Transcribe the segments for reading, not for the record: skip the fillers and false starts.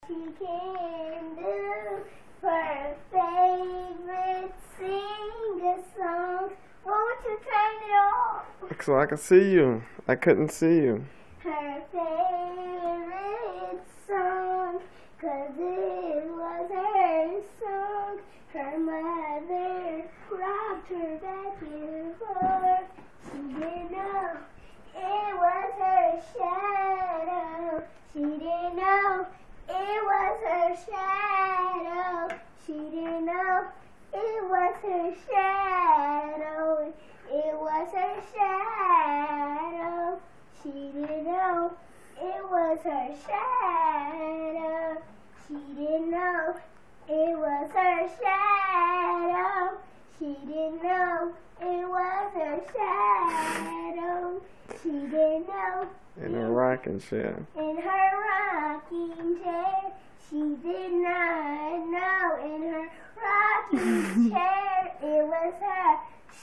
She can do her favorite sing-a-song. Won't you turn it off? So I can see you. I couldn't see you. Her favorite song, 'cause it was her song. Her mother rocked her back and forth. She didn't know it was her shadow. She didn't know it was her shadow. She didn't know it was her shadow. It was her shadow. She didn't know it was her shadow. She didn't know it was her shadow. She didn't know it was her shadow. She didn't know. In a rocking chair. In her rocking chair. She did not know in her rocking chair it was her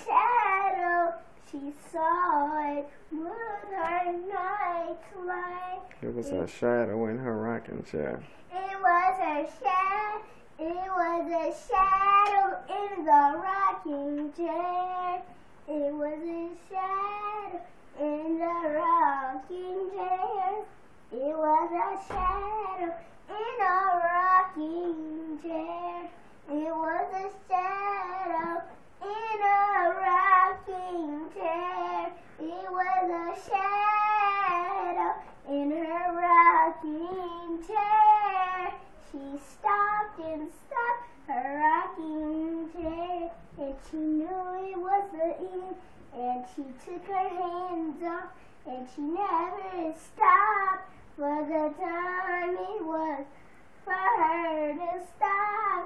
shadow. She saw it with her night light. It was a shadow in her rocking chair. It was a shadow. It was a shadow in the rocking chair. It was a shadow in the rocking chair. It was a shadow in a rocking chair. It was a shadow in a rocking chair. It was a shadow in her rocking chair. She stopped and stopped her rocking chair, and she knew it was the end, and she took her hands off, and she never stopped, for the time it was for her to stop.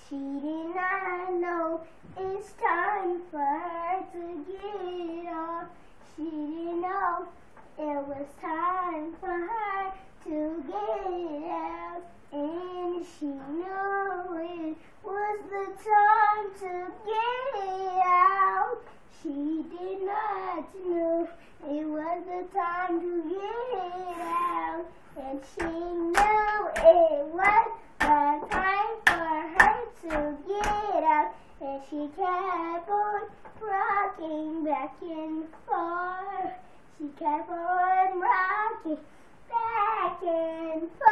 She did not know it's time for her to get off. She didn't know it was time for her to get out. And she knew it was the time to get out. She did not know it was the time to get out. And she knew it was the time for her to get out. And she kept on rocking back and forth. She kept on rocking back and forth.